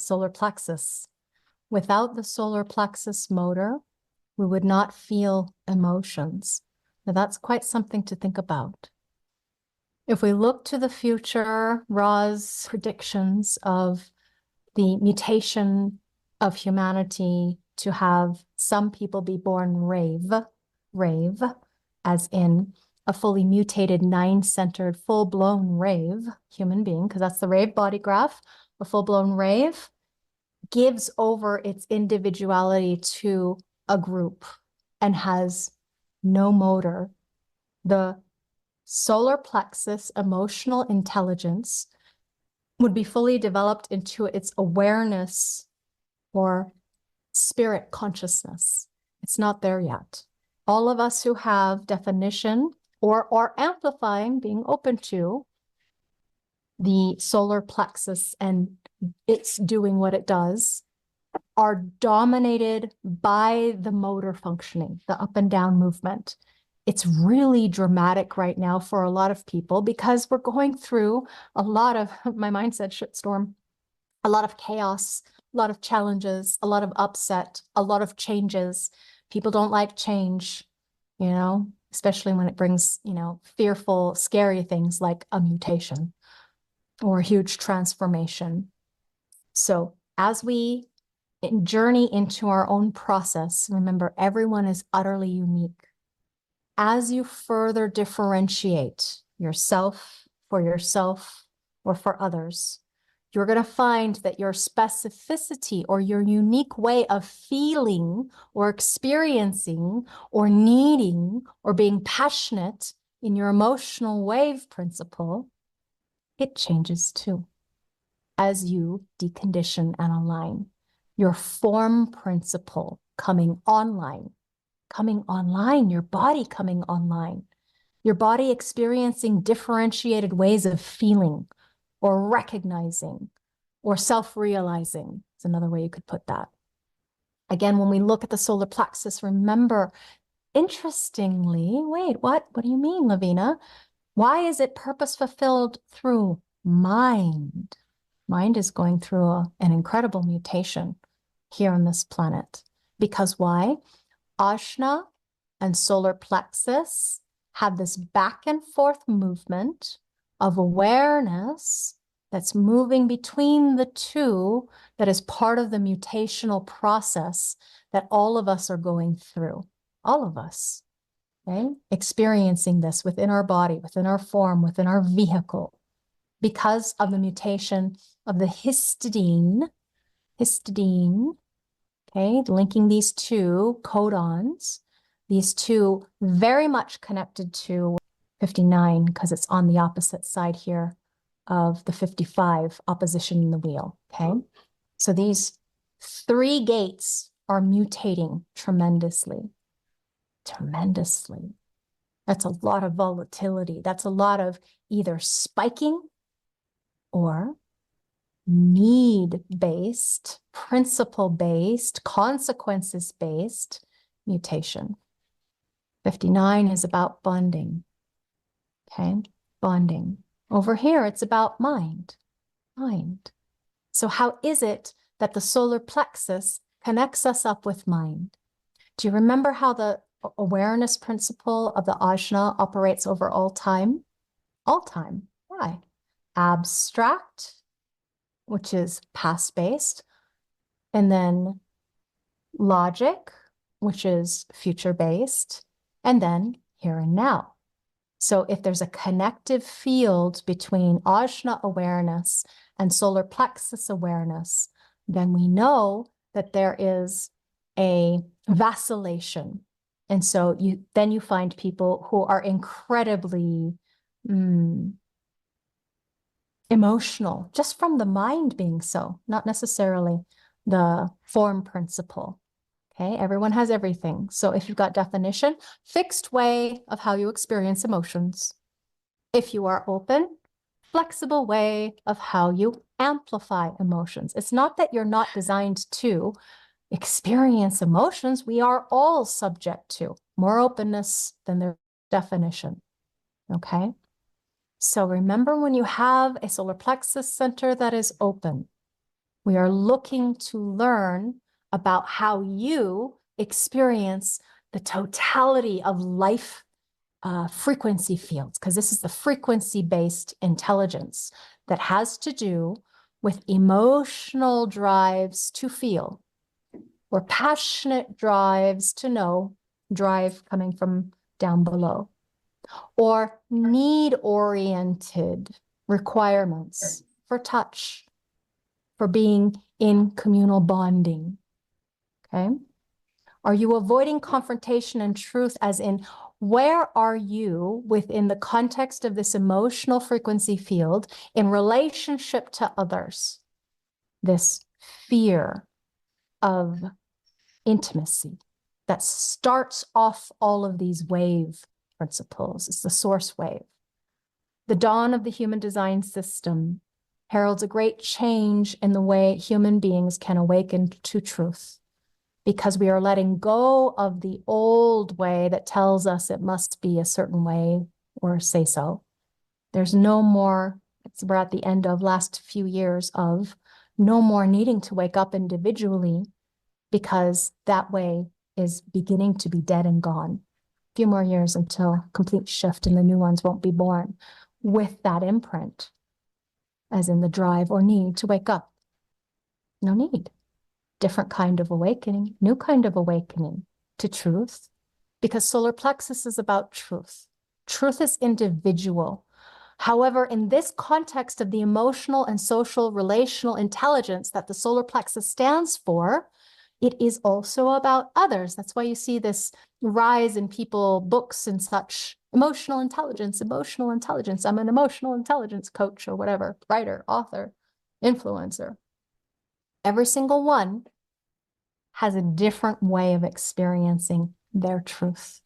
solar plexus. Without the solar plexus motor, we would not feel emotions. Now that's quite something to think about. If we look to the future, Ra's predictions of the mutation of humanity to have some people be born rave, as in a fully mutated, nine-centered, full-blown rave human being, because that's the rave body graph. A full-blown rave gives over its individuality to a group and has no motor. The solar plexus emotional intelligence would be fully developed into its awareness or spirit consciousness. It's not there yet. All of us who have definition or amplifying, being open to the solar plexus and it's doing what it does, are dominated by the motor functioning, the up and down movement. It's really dramatic right now for a lot of people because we're going through a lot of, my mind said shitstorm, a lot of chaos, a lot of challenges, a lot of upset, a lot of changes. People don't like change, you know, especially when it brings, you know, fearful, scary things like a mutation or a huge transformation. So as we journey into our own process, remember, everyone is utterly unique. As you further differentiate yourself or for others, you're going to find that your specificity or your unique way of feeling or experiencing or needing or being passionate in your emotional wave principle, it changes too as you decondition and align. Your form principle coming online, your body coming online, your body experiencing differentiated ways of feeling or recognizing or self-realizing is another way you could put that. Again, when we look at the solar plexus, remember, interestingly, wait, what do you mean, Lavina? Why is it purpose fulfilled through mind? Mind is going through an incredible mutation here on this planet. Because why? Ajna and solar plexus have this back and forth movement of awareness that's moving between the two, that is part of the mutational process that all of us are going through. All of us, okay? Experiencing this within our body, within our form, within our vehicle, because of the mutation of the histidine, okay, linking these two codons, these two very much connected to 59, because it's on the opposite side here of the 55, opposition in the wheel, okay? So these three gates are mutating tremendously. That's a lot of volatility. That's a lot of either spiking or need-based, principle-based, consequences-based mutation. 59 is about bonding, okay? Bonding. Over here, it's about mind. So how is it that the solar plexus connects us up with mind? Do you remember how the awareness principle of the ajna operates over all time? All time. Why? Abstract, which is past-based, and then logic, which is future-based, and then here and now. So if there's a connective field between ajna awareness and solar plexus awareness, then we know that there is a vacillation. And so then you find people who are incredibly emotional, just from the mind being so, not necessarily the form principle. Okay, everyone has everything. So if you've got definition, fixed way of how you experience emotions. If you are open, flexible way of how you amplify emotions. It's not that you're not designed to experience emotions. We are all subject to more openness than their definition. Okay. So remember, when you have a solar plexus center that is open, We are looking to learn about how you experience the totality of life frequency fields, because this is the frequency-based intelligence that has to do with emotional drives to feel, or passionate drives to know, drive coming from down below, or need-oriented requirements for touch, for being in communal bonding, okay? Are you avoiding confrontation and truth, as in, where are you within the context of this emotional frequency field in relationship to others? This fear of intimacy that starts off all of these wave principles. It's the source wave. The dawn of the human design system heralds a great change in the way human beings can awaken to truth, because we are letting go of the old way that tells us it must be a certain way or say so. There's no more, we're at the end of last few years of no more needing to wake up individually, because that way is beginning to be dead and gone. A few more years until complete shift and the new ones won't be born with that imprint, as in the drive or need to wake up. No need. Different kind of awakening, new kind of awakening to truth, because solar plexus is about truth. Truth is individual. However, in this context of the emotional and social relational intelligence that the solar plexus stands for, it is also about others. That's why you see this rise in people, books and such. Emotional intelligence, emotional intelligence. I'm an emotional intelligence coach or whatever, writer, author, influencer. Every single one has a different way of experiencing their truth.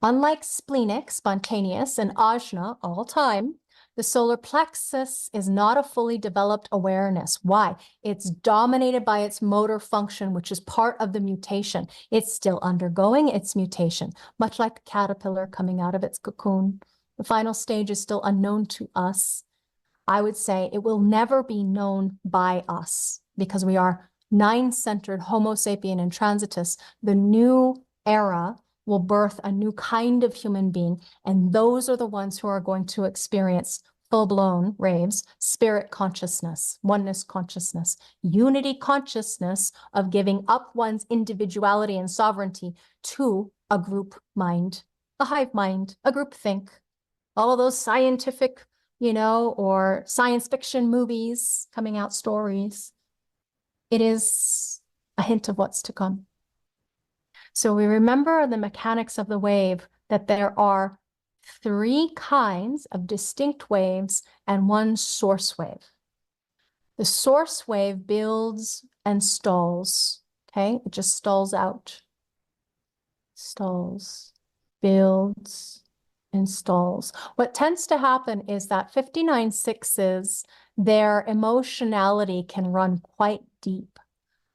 Unlike splenic, spontaneous, and ajna, all time, the solar plexus is not a fully developed awareness. Why? It's dominated by its motor function, which is part of the mutation. It's still undergoing its mutation, much like the caterpillar coming out of its cocoon. The final stage is still unknown to us. I would say it will never be known by us, because we are nine-centered Homo sapien intransitus. The new era will birth a new kind of human being, and those are the ones who are going to experience full-blown raves, spirit consciousness, oneness consciousness, unity consciousness of giving up one's individuality and sovereignty to a group mind, a hive mind, a group think. All of those scientific, or science fiction movies coming out, stories. It is a hint of what's to come. So we remember the mechanics of the wave, that there are three kinds of distinct waves and one source wave. The source wave builds and stalls, okay? It just stalls out, stalls, builds, installs. What tends to happen is that 59/6s, their emotionality can run quite deep,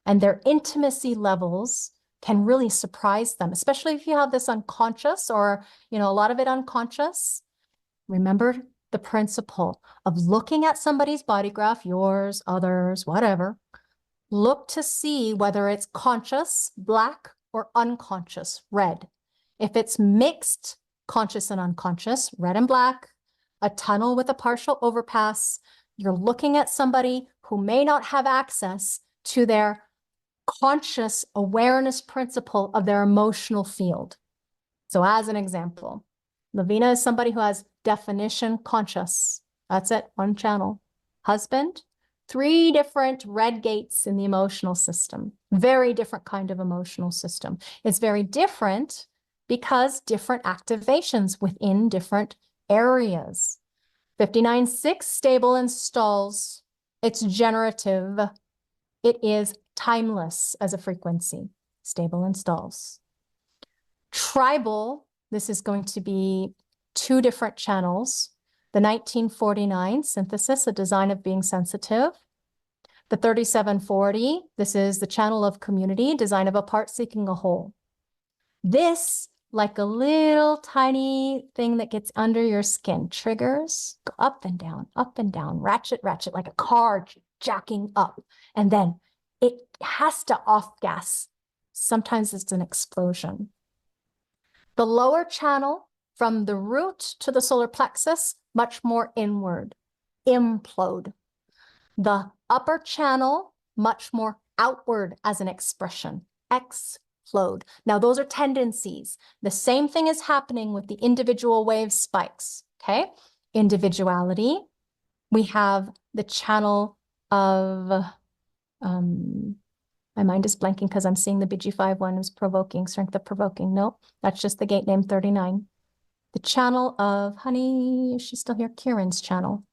and their intimacy levels can really surprise them, especially if you have this unconscious or, a lot of it unconscious. Remember the principle of looking at somebody's body graph, yours, others, whatever. Look to see whether it's conscious, black, or unconscious, red. If it's mixed, conscious and unconscious, red and black, a tunnel with a partial overpass, you're looking at somebody who may not have access to their conscious awareness principle of their emotional field. So as an example, Lavina is somebody who has definition conscious. That's it, one channel. Husband, 3 different red gates in the emotional system. Very different kind of emotional system. It's very different because different activations within different areas. 59/6 stable installs. It's generative. It is timeless as a frequency. Stable installs. Tribal, this is going to be 2 different channels. The 1949 synthesis, a design of being sensitive. The 3740, this is the channel of community, design of a part seeking a whole. This, like a little tiny thing that gets under your skin, triggers, go up and down, ratchet, like a car jacking up, and then it has to off gas. Sometimes it's an explosion. The lower channel from the root to the solar plexus, much more inward, implode. The upper channel, much more outward as an expression, explode. Now, those are tendencies. The same thing is happening with the individual wave spikes, okay? Individuality. We have the channel of, my mind is blanking because I'm seeing the BG5 one is provoking, strength of provoking. No, that's just the gate name 39. The channel of, honey, is she still here? Kieran's channel.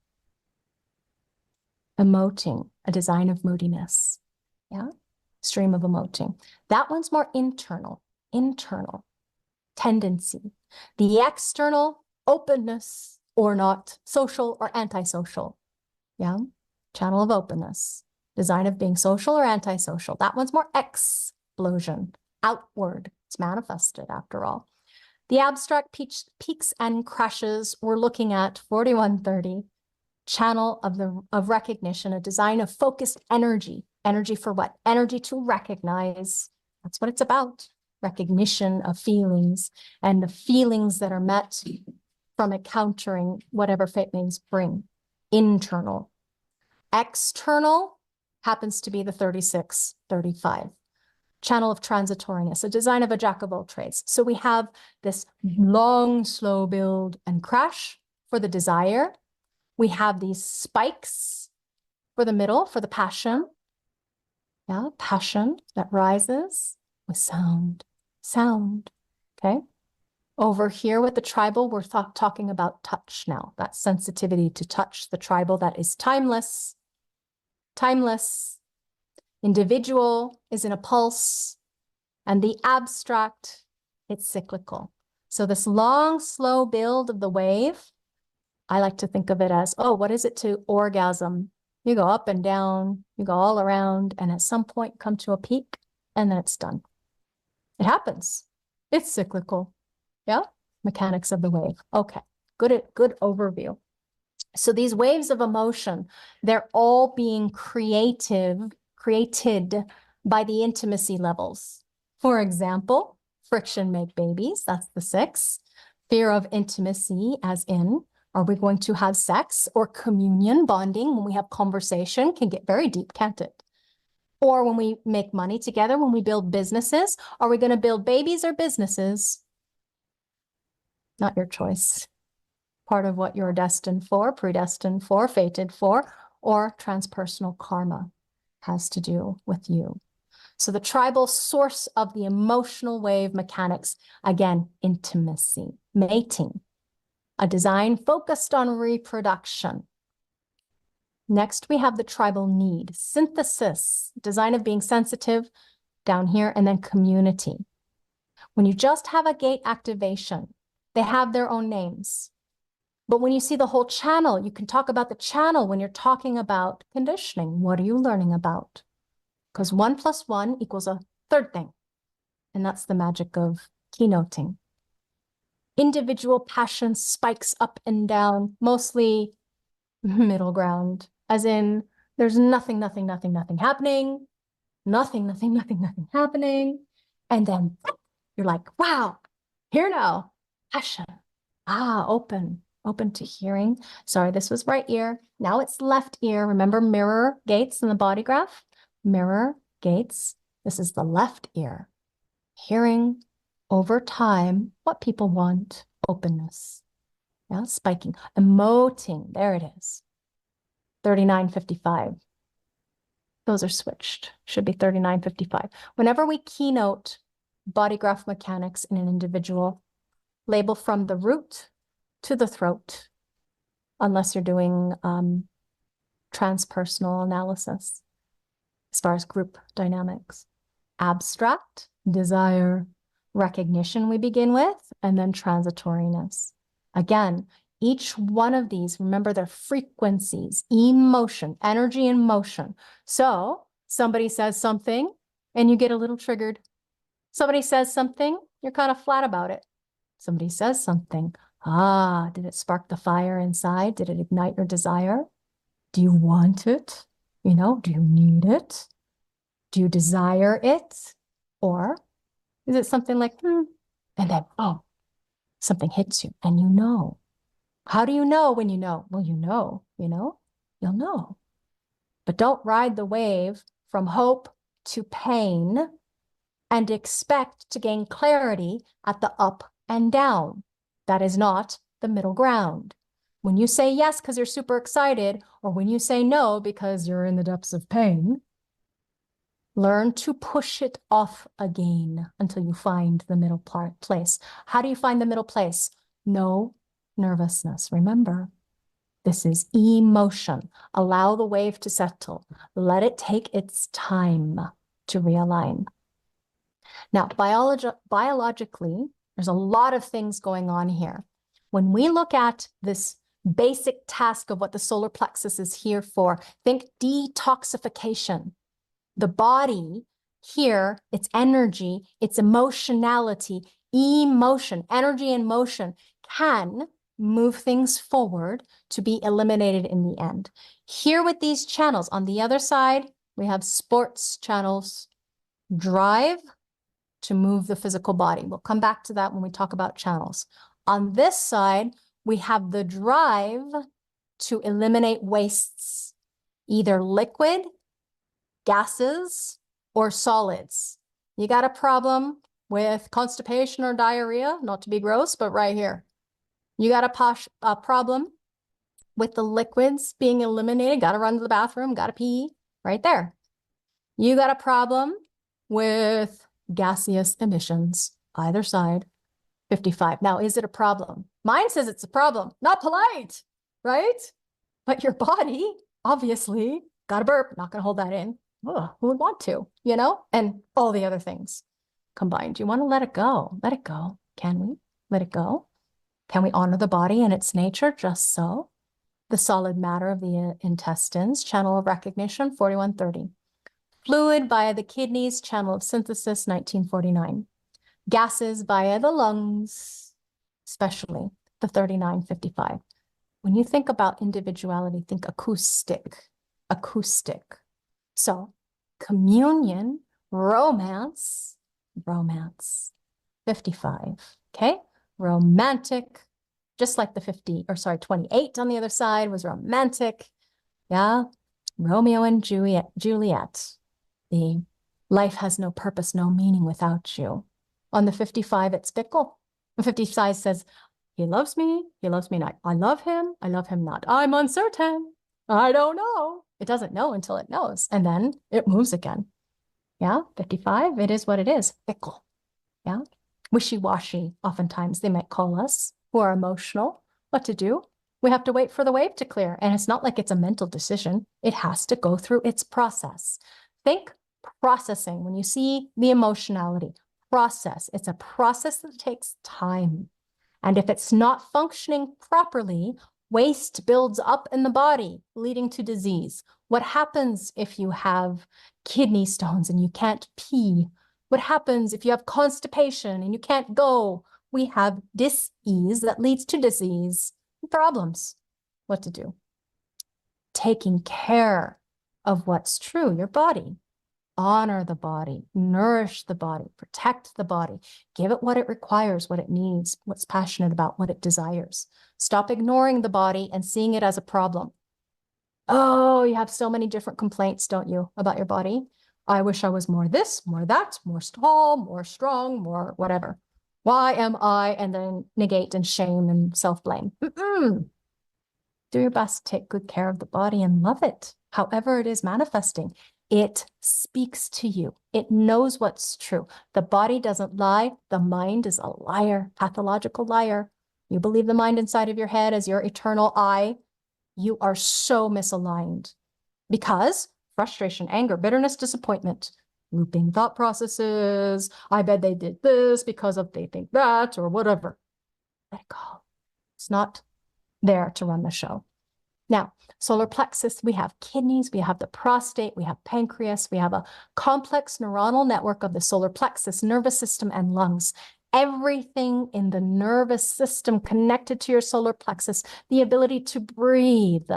Emoting, a design of moodiness. Yeah, stream of emoting. That one's more internal, tendency. The external, openness or not, social or antisocial. Yeah, channel of openness. Design of being social or antisocial. That one's more explosion, outward. It's manifested after all. The abstract peaks and crashes we're looking at 4130, channel of recognition, a design of focused energy. Energy for what? Energy to recognize. That's what it's about. Recognition of feelings and the feelings that are met from encountering whatever fate may bring. Internal. External happens to be the 3635. Channel of transitoriness, a design of a jack of all trades. So we have this long, slow build and crash for the desire. We have these spikes for the middle, for the passion. Yeah, passion that rises with sound, okay? Over here with the tribal, we're talking about touch now, that sensitivity to touch, the tribal that is timeless. Individual is in a pulse, and the abstract, it's cyclical. So this long, slow build of the wave, I like to think of it as, oh, what is it to orgasm? You go up and down, you go all around, and at some point come to a peak, and then it's done. It happens. It's cyclical. Yeah, mechanics of the wave. Okay, good overview. So these waves of emotion, they're all being created by the intimacy levels. For example, friction make babies, that's the 6. Fear of intimacy, as in, are we going to have sex? Or communion, bonding, when we have conversation, can get very deep, can't it? Or when we make money together, when we build businesses, are we going to build babies or businesses? Not your choice. Part of what you're destined for, predestined for, fated for, or transpersonal karma has to do with you. So the tribal source of the emotional wave mechanics, again, intimacy, mating, a design focused on reproduction. Next, we have the tribal need, synthesis, design of being sensitive down here, and then community. When you just have a gate activation, they have their own names. But when you see the whole channel, you can talk about the channel when you're talking about conditioning. What are you learning about? Because 1 + 1 = a third thing. And that's the magic of keynoting. Individual passion spikes up and down, mostly middle ground, as in there's nothing happening, nothing happening. And then you're like, wow, here now, passion. Open to hearing. Sorry, this was right ear. Now it's left ear. Remember mirror gates in the body graph? Mirror gates. This is the left ear. Hearing over time what people want. Openness. Yeah, spiking. Emoting. There it is. 3955. Those are switched. Should be 3955. Whenever we keynote body graph mechanics in an individual, label from the root to the throat, unless you're doing transpersonal analysis as far as group dynamics. Abstract, desire, recognition we begin with, and then transitoriness. Again, each one of these, remember their frequencies, emotion, energy and motion. So somebody says something and you get a little triggered. Somebody says something, you're kind of flat about it. Somebody says something, did it spark the fire inside? Did it ignite your desire? Do you want it? You know, do you need it? Do you desire it? Or is it something like, and then, oh, something hits you and you know. How do you know when you know? Well, you know, you'll know. But don't ride the wave from hope to pain and expect to gain clarity at the up and down. That is not the middle ground. When you say yes because you're super excited, or when you say no because you're in the depths of pain, learn to push it off again until you find the middle place. How do you find the middle place? No nervousness. Remember, this is emotion. Allow the wave to settle. Let it take its time to realign. Now, biologically, there's a lot of things going on here. When we look at this basic task of what the solar plexus is here for, think detoxification. The body here, its energy, its emotionality, emotion, energy and motion can move things forward to be eliminated in the end. Here with these channels, on the other side, we have sports channels, drive to move the physical body. We'll come back to that when we talk about channels. On this side, we have the drive to eliminate wastes, either liquid, gases, or solids. You got a problem with constipation or diarrhea, not to be gross, but right here. You got a problem with the liquids being eliminated, got to run to the bathroom, got to pee, right there. You got a problem with gaseous emissions, either side, 55. Now, is it a problem? Mine says it's a problem, not polite, right? But your body, obviously, got a burp, not going to hold that in. Ugh, who would want to, and all the other things combined. You want to let it go. Let it go. Can we let it go? Can we honor the body and its nature just so? The solid matter of the intestines, channel of recognition, 4130. Fluid via the kidneys, channel of synthesis, 1949. Gases via the lungs, especially the 3955. When you think about individuality, think acoustic. So communion, romance, 55, okay? Romantic, just like the 28 on the other side was romantic, yeah? Romeo and Juliet, the life has no purpose, no meaning without you. On the 55, it's fickle. The 55 says, he loves me not. I love him not. I'm uncertain. I don't know. It doesn't know until it knows, and then it moves again. Yeah, 55, it is what it is, fickle. Yeah, wishy-washy, oftentimes they might call us, who are emotional. What to do? We have to wait for the wave to clear, and it's not like it's a mental decision. It has to go through its process. Think processing. When you see the emotionality, process. It's a process that takes time. And if it's not functioning properly, waste builds up in the body, leading to disease. What happens if you have kidney stones and you can't pee? What happens if you have constipation and you can't go? We have dis-ease that leads to disease and problems. What to do? Taking care of what's true, your body. Honor the body, nourish the body, protect the body, give it what it requires, what it needs, what's passionate about, what it desires. Stop ignoring the body and seeing it as a problem. Oh, you have so many different complaints, don't you, about your body? I wish I was more this, more that, more tall, more strong, more whatever. Why am I? And then negate and shame and self-blame. Do your best, take good care of the body and love it, however it is manifesting. It speaks to you. It knows what's true. The body doesn't lie. The mind is a liar, pathological liar. You believe the mind inside of your head as your eternal I. You are so misaligned because frustration, anger, bitterness, disappointment, looping thought processes. I bet they did this because of they think that or whatever. Let it go. It's not there to run the show. Now, solar plexus, we have kidneys, we have the prostate, we have pancreas, we have a complex neuronal network of the solar plexus, nervous system, and lungs. Everything in the nervous system connected to your solar plexus, the ability to breathe,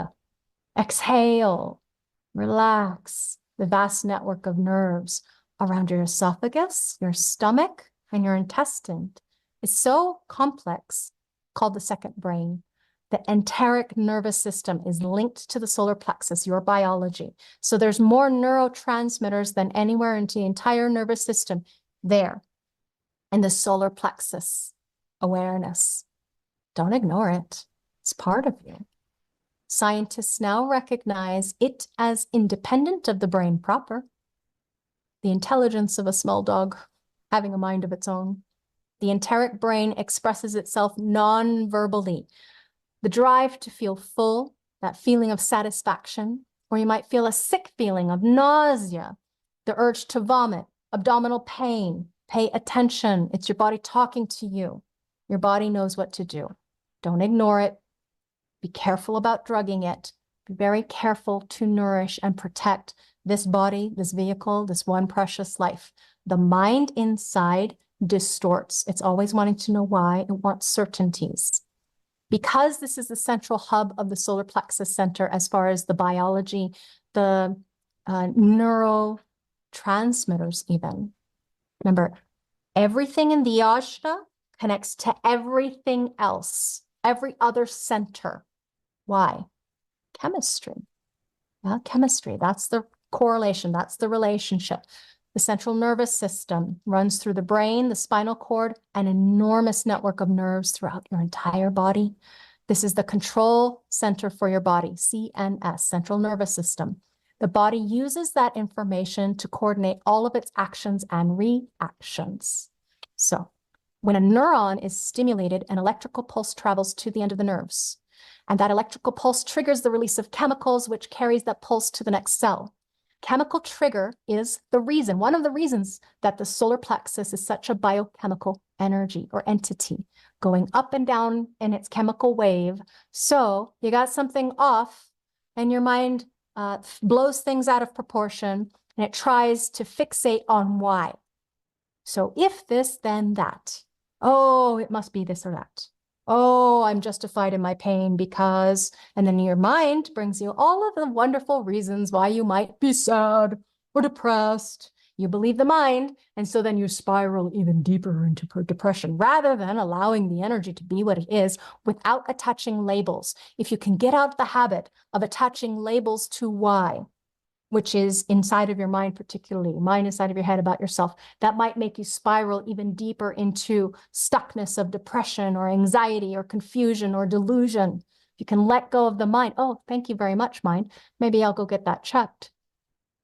exhale, Relax the vast network of nerves around your esophagus, your stomach, and your intestine. It's so complex, called the second brain. The enteric nervous system is linked to the solar plexus, your biology. So there's more neurotransmitters than anywhere in the entire nervous system there in the solar plexus awareness. Don't ignore it. It's part of you. Scientists now recognize it as independent of the brain proper. The intelligence of a small dog having a mind of its own. The enteric brain expresses itself non-verbally. The drive to feel full, that feeling of satisfaction, or you might feel a sick feeling of nausea, the urge to vomit, abdominal pain. Pay attention. It's your body talking to you. Your body knows what to do. Don't ignore it. Be careful about drugging it. Be very careful to nourish and protect this body, this vehicle, this one precious life. The mind inside distorts. It's always wanting to know why. It wants certainties. Because this is the central hub of the solar plexus center as far as the biology, the neurotransmitters even. Remember, everything in the ajna connects to everything else, every other center. Why? Chemistry. Yeah, chemistry. That's the correlation. That's the relationship. The central nervous system runs through the brain, the spinal cord, an enormous network of nerves throughout your entire body. This is the control center for your body, CNS, central nervous system. The body uses that information to coordinate all of its actions and reactions. So when a neuron is stimulated, an electrical pulse travels to the end of the nerves. And that electrical pulse triggers the release of chemicals, which carries that pulse to the next cell. Chemical trigger is the reason, one of the reasons that the solar plexus is such a biochemical energy or entity going up and down in its chemical wave. So you got something off and your mind blows things out of proportion and it tries to fixate on why. So if this, then that. Oh, it must be this or that. Oh, I'm justified in my pain because, and then your mind brings you all of the wonderful reasons why you might be sad or depressed. You believe the mind, and so then you spiral even deeper into depression rather than allowing the energy to be what it is without attaching labels. If you can get out the habit of attaching labels to why, which is inside of your mind, particularly mind inside of your head about yourself, that might make you spiral even deeper into stuckness of depression or anxiety or confusion or delusion. If you can let go of the mind, oh, thank you very much, mind. Maybe I'll go get that checked.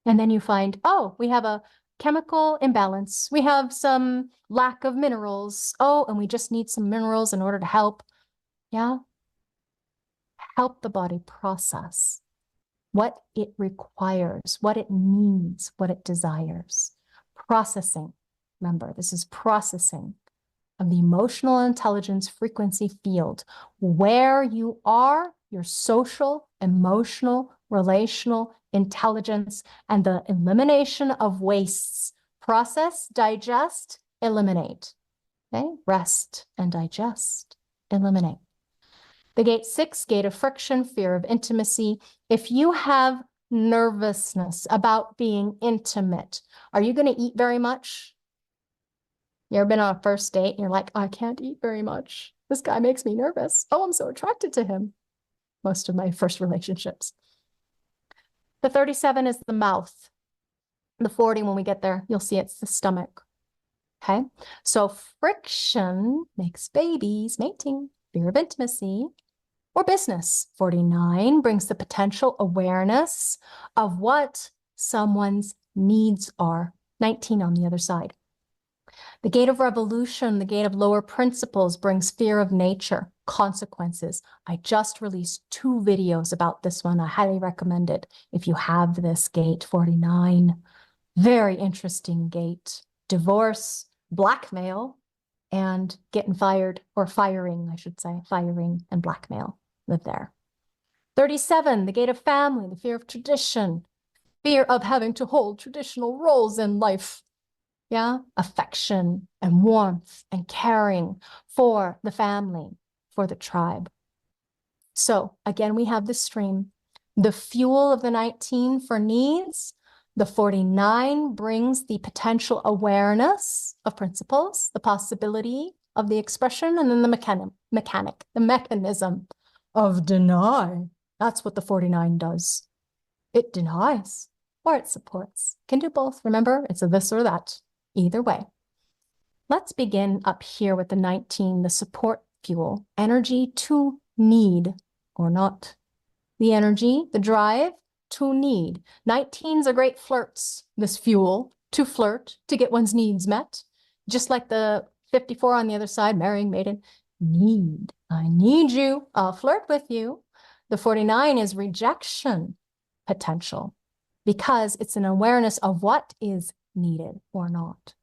And then you find, oh, we have a chemical imbalance. We have some lack of minerals. Oh, and we just need some minerals in order to help. Yeah. Help the body process what it requires, what it needs, what it desires. Processing. Remember, this is processing of the emotional intelligence frequency field. Where you are, your social, emotional, relational intelligence, and the elimination of wastes. Process, digest, eliminate. Okay? Rest and digest, eliminate. The gate 6, gate of friction, fear of intimacy. If you have nervousness about being intimate, are you going to eat very much? You ever been on a first date and you're like, I can't eat very much. This guy makes me nervous. Oh, I'm so attracted to him. Most of my first relationships. The 37 is the mouth. The 40, when we get there, you'll see it's the stomach. Okay, so friction makes babies, mating, fear of intimacy, or business. 49 brings the potential awareness of what someone's needs are. 19 on the other side. The gate of revolution, the gate of lower principles, brings fear of nature, consequences. I just released 2 videos about this one. I highly recommend it if you have this gate. 49, very interesting gate. Divorce, blackmail, and getting fired, or firing, I should say, firing and blackmail live there. 37, the gate of family, the fear of tradition, fear of having to hold traditional roles in life. Yeah, affection and warmth and caring for the family, for the tribe. So again, we have the stream. the fuel of the 19 for needs. The 49 brings the potential awareness of principles, the possibility of the expression, and then the mechanism of deny. That's what the 49 does. It denies or it supports. Can do both. Remember, it's a this or that. Either way. Let's begin up here with the 19, the support fuel, energy to need or not. The energy, the drive to need. 19s are great flirts, this fuel, to flirt, to get one's needs met. Just like the 54 on the other side, marrying maiden, need. I need you, I'll flirt with you. The 49 is rejection potential because it's an awareness of what is needed or not.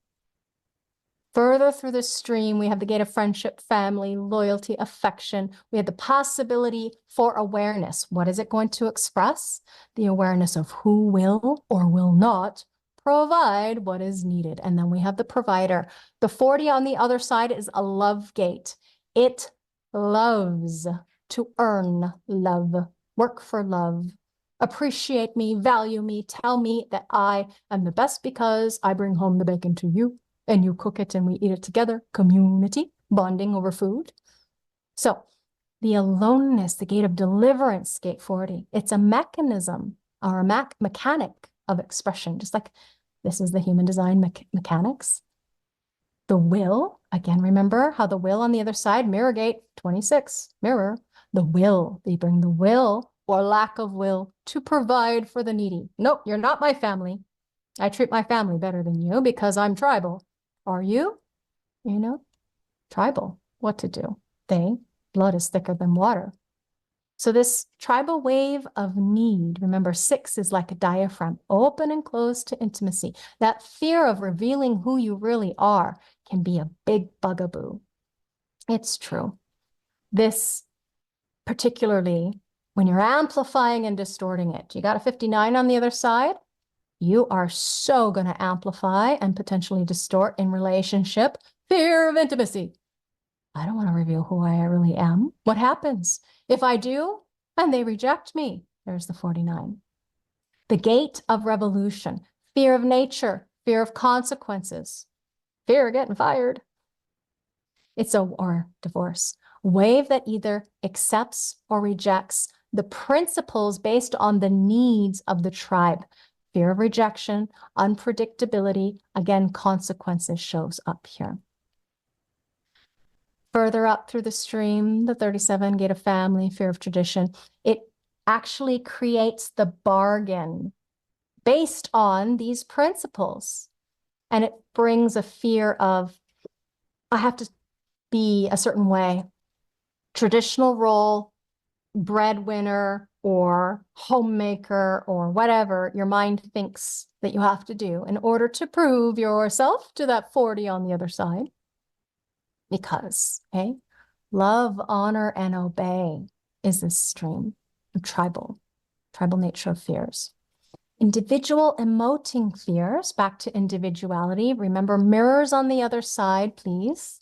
Further through the stream, we have the gate of friendship, family, loyalty, affection. We have the possibility for awareness. What is it going to express? The awareness of who will or will not provide what is needed. And then we have the provider. The 40 on the other side is a love gate. It loves to earn love, work for love, appreciate me, value me, tell me that I am the best because I bring home the bacon to you. And you cook it and we eat it together, community, bonding over food. So the aloneness, the gate of deliverance, gate 40, it's a mechanism or a mechanic of expression, just like this is the human design mechanics. The will, again, remember how the will on the other side, mirror gate 26, mirror, the will, they bring the will or lack of will to provide for the needy. Nope, you're not my family. I treat my family better than you because I'm tribal. Are you? You know, tribal, what to do. Blood is thicker than water. So this tribal wave of need, remember 6 is like a diaphragm, open and closed to intimacy. That fear of revealing who you really are can be a big bugaboo. It's true. This particularly when you're amplifying and distorting it. You got a 59 on the other side. You are so going to amplify and potentially distort in relationship. Fear of intimacy. I don't want to reveal who I really am. What happens if I do and they reject me? There's the 49. The gate of revolution. Fear of nature. Fear of consequences. Fear of getting fired. Or divorce. Wave that either accepts or rejects the principles based on the needs of the tribe. Fear of rejection, unpredictability, again, consequences shows up here. Further up through the stream, the 37, gate of family, fear of tradition, it actually creates the bargain based on these principles. And it brings a fear of, I have to be a certain way. Traditional role, breadwinner, or homemaker, or whatever your mind thinks that you have to do in order to prove yourself to that 40 on the other side. Because, okay, love, honor, and obey is this stream of tribal nature of fears. Individual emoting fears, back to individuality. Remember, mirrors on the other side, please.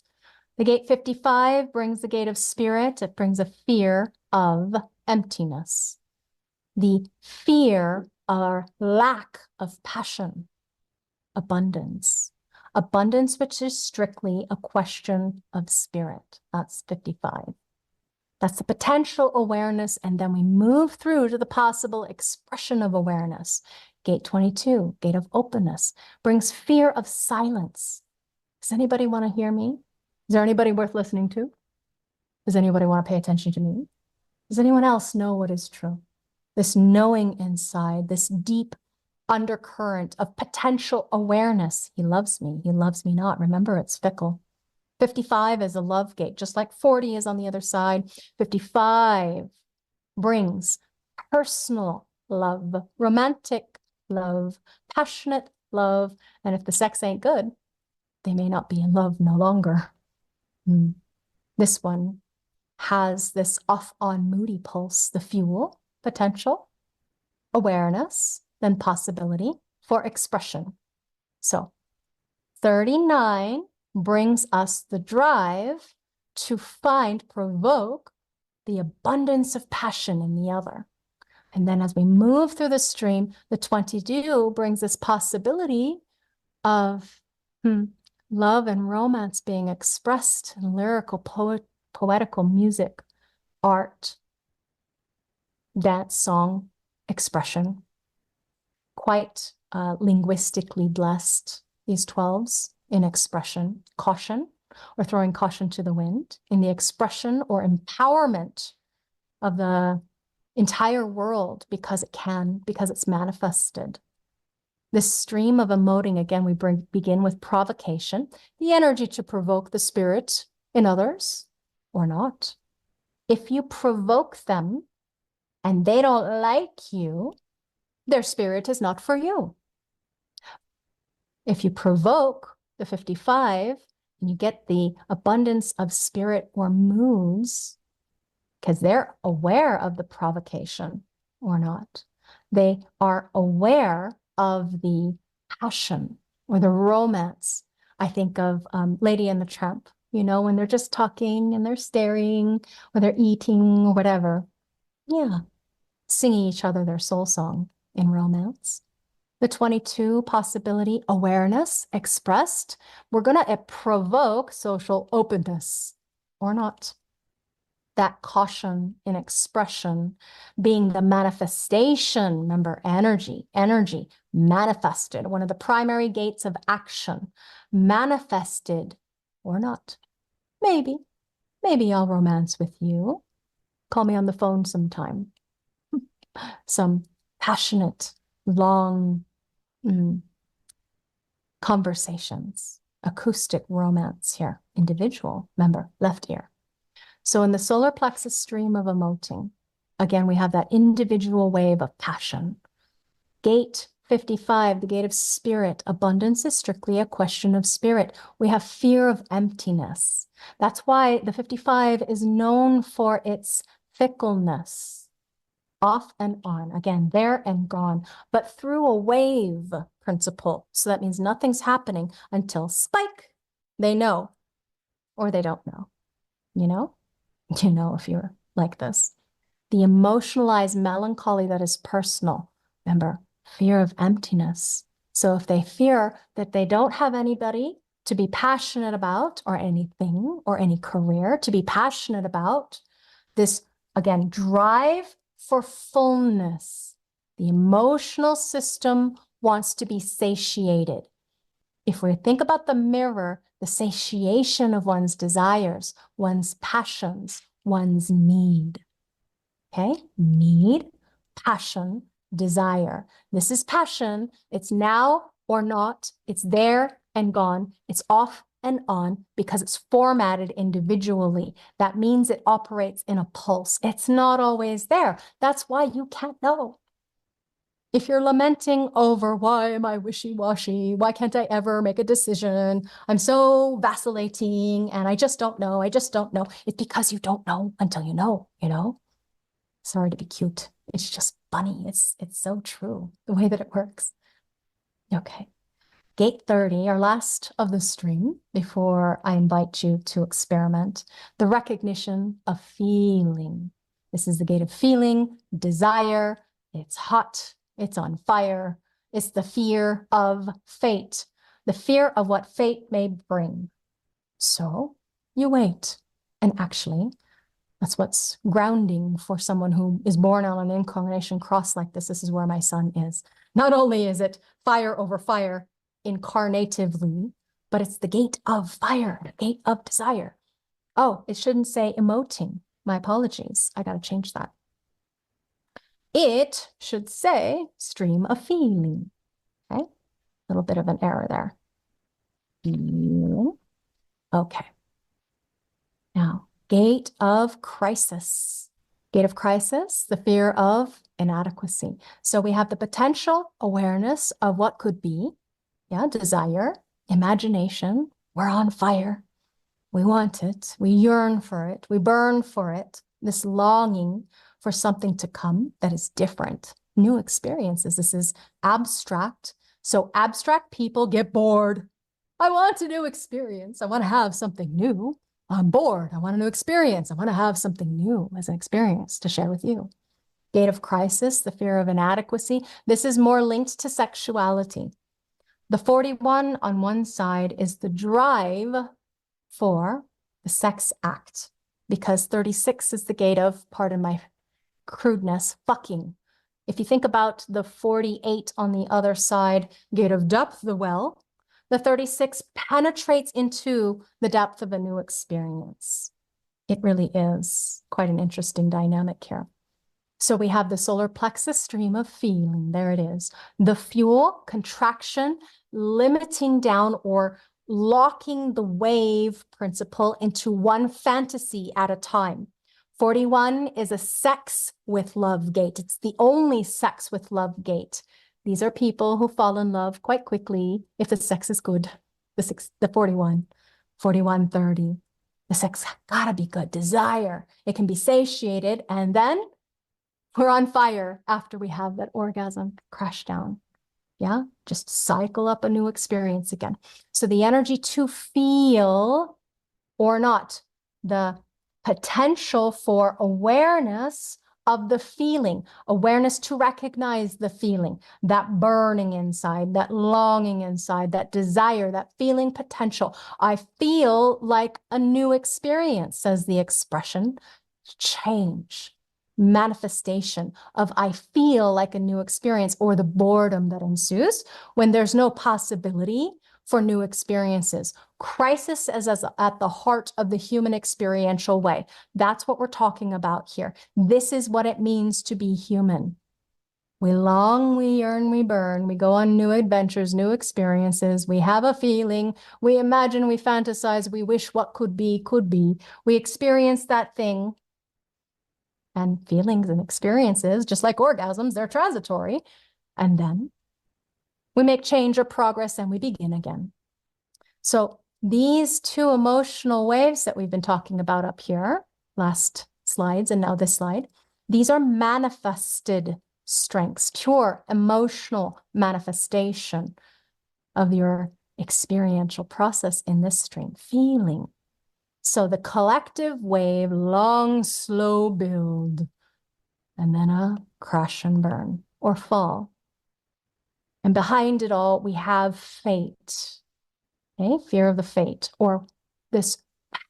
The gate 55 brings the gate of spirit. It brings a fear of emptiness. The fear or lack of passion, abundance. Abundance, which is strictly a question of spirit. That's 55. That's the potential awareness, and then we move through to the possible expression of awareness. Gate 22, gate of openness, brings fear of silence. Does anybody want to hear me? Is there anybody worth listening to? Does anybody want to pay attention to me? Does anyone else know what is true? This knowing inside, this deep undercurrent of potential awareness. He loves me not. Remember, it's fickle. 55 is a love gate, just like 40 is on the other side. 55 brings personal love, romantic love, passionate love. And if the sex ain't good, they may not be in love no longer. This one has this off-on moody pulse, the fuel, potential, awareness, then possibility for expression. So 39 brings us the drive to provoke the abundance of passion in the other. And then as we move through the stream, the 22 brings this possibility of love and romance being expressed in lyrical, poetical music, art, dance, song, expression. Quite linguistically blessed, these 12s, in expression, caution, or throwing caution to the wind, in the expression or empowerment of the entire world because it can, because it's manifested. This stream of emoting, again, we begin with provocation, the energy to provoke the spirit in others or not. If you provoke them and they don't like you, their spirit is not for you. If you provoke the 55 and you get the abundance of spirit or moods, because they're aware of the provocation or not, they are aware of the passion or the romance. I think of Lady and the Tramp, you know, when they're just talking and they're staring or they're eating or whatever. Yeah, singing each other their soul song in romance. The 22 possibility, awareness expressed. We're going to provoke social openness or not. That caution in expression being the manifestation, remember, energy manifested, one of the primary gates of action, manifested or not. Maybe I'll romance with you. Call me on the phone sometime. Some passionate, long conversations, acoustic romance here, individual, remember, left ear. So in the solar plexus stream of emoting, again, we have that individual wave of passion. Gate 55, the gate of spirit, abundance is strictly a question of spirit. We have fear of emptiness. That's why the 55 is known for its fickleness, off and on, again, there and gone, but through a wave principle. So that means nothing's happening until spike. They know, or they don't know, you know? You know, if you're like this. The emotionalized melancholy that is personal. Remember, fear of emptiness. So if they fear that they don't have anybody to be passionate about, or anything, or any career to be passionate about, this, again, drive for fullness. The emotional system wants to be satiated. If we think about the mirror, the satiation of one's desires, one's passions, one's need. Okay? Need, passion, desire. This is passion. It's now or not. It's there and gone. It's off and on because it's formatted individually. That means it operates in a pulse. It's not always there. That's why you can't know. If you're lamenting over, why am I wishy-washy? Why can't I ever make a decision? I'm so vacillating and I just don't know. It's because you don't know until you know? Sorry to be cute. It's just funny. It's so true, the way that it works. Okay. Gate 30, our last of the stream, before I invite you to experiment, the recognition of feeling. This is the gate of feeling, desire. It's hot. It's on fire. It's the fear of fate, the fear of what fate may bring. So you wait. And actually, that's what's grounding for someone who is born on an incarnation cross like this. This is where my son is. Not only is it fire over fire incarnatively, but it's the gate of fire, the gate of desire. Oh, it shouldn't say emoting. My apologies. I got to change that. It should say stream of feeling. Okay, a little bit of an error there. Okay. Now, gate of crisis. Gate of crisis, the fear of inadequacy. So we have the potential awareness of what could be, desire, imagination. We're on fire. We want it. We yearn for it. We burn for it. This longing for something to come that is different, new experiences. This is abstract. So abstract people get bored. I want a new experience. I want to have something new. I'm bored. I want a new experience. I want to have something new as an experience to share with you. Gate of crisis, the fear of inadequacy. This is more linked to sexuality. The 41 on one side is the drive for the sex act, because 36 is the gate of, pardon my crudeness, fucking. If you think about the 48 on the other side, gate of depth, the well, the 36 penetrates into the depth of a new experience. It really is quite an interesting dynamic here. So we have the solar plexus stream of feeling. There it is. The fuel, contraction, limiting down or locking the wave principle into one fantasy at a time. 41 is a sex with love gate. It's the only sex with love gate. These are people who fall in love quite quickly if the sex is good. The 41, 41, 30. The sex gotta be good. Desire. It can be satiated, and then we're on fire after we have that orgasm crash down. Yeah, just cycle up a new experience again. So the energy to feel or not, the potential for awareness of the feeling, awareness to recognize the feeling, that burning inside, that longing inside, that desire, that feeling potential. I feel like a new experience, says the expression. Change, manifestation of I feel like a new experience, or the boredom that ensues when there's no possibility for new experiences. Crisis is at the heart of the human experiential way. That's what we're talking about here. This is what it means to be human. We long, we yearn, we burn, we go on new adventures, new experiences, we have a feeling, we imagine, we fantasize, we wish what could be, we experience that thing. And feelings and experiences, just like orgasms, they're transitory. And then we make change or progress and we begin again. So these two emotional waves that we've been talking about up here, last slides and now this slide, these are manifested strengths, pure emotional manifestation of your experiential process in this stream, feeling. So the collective wave, long, slow build, and then a crash and burn or fall. And behind it all, we have fate, okay? Fear of the fate, or this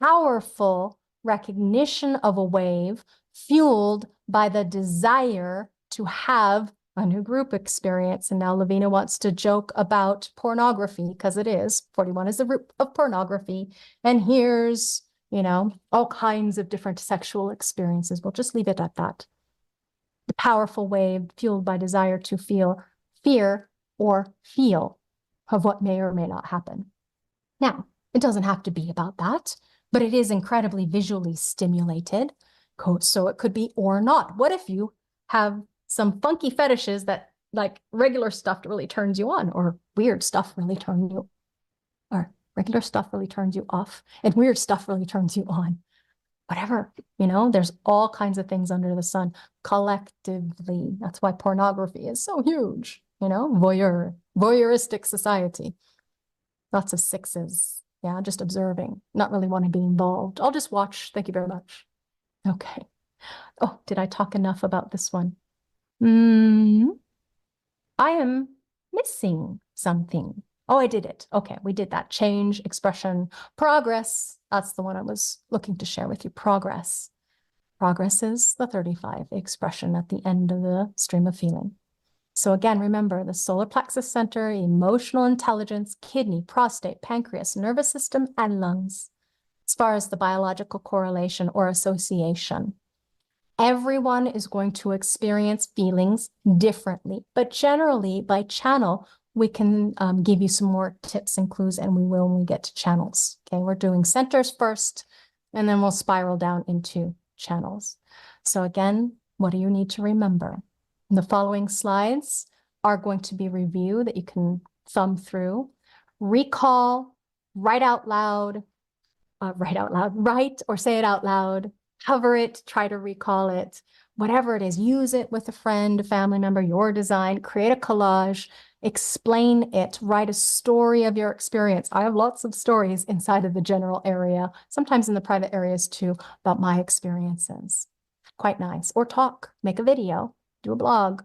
powerful recognition of a wave fueled by the desire to have a new group experience. And now Lavina wants to joke about pornography, because it is. 41 is the root of pornography. And here's, all kinds of different sexual experiences. We'll just leave it at that. The powerful wave fueled by desire to feel fear or feel of what may or may not happen. Now, it doesn't have to be about that, but it is incredibly visually stimulated. So it could be or not. What if you have some funky fetishes that, like, regular stuff really turns you on, or weird stuff really turns you, or regular stuff really turns you off, and weird stuff really turns you on? Whatever, there's all kinds of things under the sun collectively. That's why pornography is so huge, voyeuristic society. Lots of sixes. Yeah, just observing, not really want to be involved. I'll just watch. Thank you very much. Okay. Oh, did I talk enough about this one? I am missing something. Oh, I did it. Okay, we did that. Change, expression, progress. That's the one I was looking to share with you. Progress. Progress is the 35, expression at the end of the stream of feeling. So again, remember the solar plexus center, emotional intelligence, kidney, prostate, pancreas, nervous system, and lungs. As far as the biological correlation or association, everyone is going to experience feelings differently, but generally by channel, we can give you some more tips and clues, and we will when we get to channels. Okay, we're doing centers first, and then we'll spiral down into channels. So again, what do you need to remember? The following slides are going to be review that you can thumb through, recall, write or say it out loud, cover it, try to recall it, whatever it is, use it with a friend, a family member, your design, create a collage, explain it, write a story of your experience. I have lots of stories inside of the general area, sometimes in the private areas too, about my experiences. quite nice. Or talk, make a video, do a blog.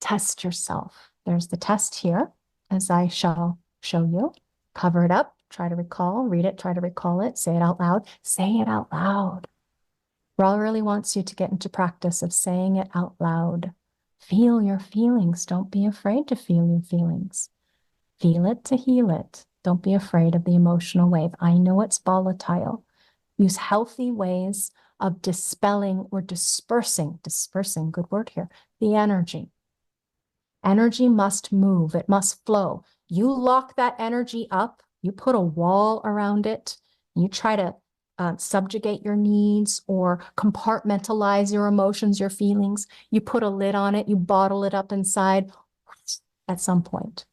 Test yourself. There's the test here, as I shall show you. Cover it up, try to recall, read it, try to recall it, say it out loud. Say it out loud. Ra really wants you to get into practice of saying it out loud. Feel your feelings. Don't be afraid to feel your feelings. Feel it to heal it. Don't be afraid of the emotional wave. I know it's volatile. Use healthy ways of dispelling or dispersing, good word here, the energy. Energy must move. It must flow. You lock that energy up. You put a wall around it. You try to subjugate your needs or compartmentalize your emotions, your feelings. You put a lid on it. You bottle it up inside at some point.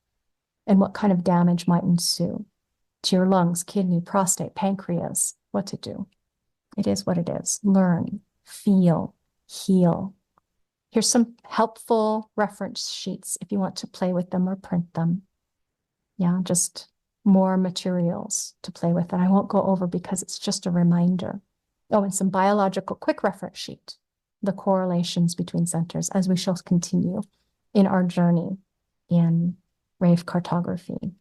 And what kind of damage might ensue to your lungs, kidney, prostate, pancreas? What to do? It is what it is. Learn, feel, heal. Here's some helpful reference sheets if you want to play with them or print them. Yeah, just more materials to play with that I won't go over because it's just a reminder. Oh, and some biological quick reference sheet, the correlations between centers as we shall continue in our journey in rave cartography.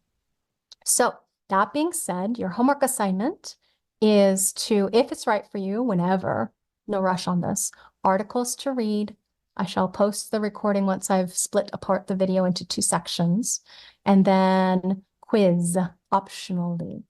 So that being said, your homework assignment is to, if it's right for you, whenever, no rush on this, articles to read. I shall post the recording once I've split apart the video into 2 sections, and then quiz optionally.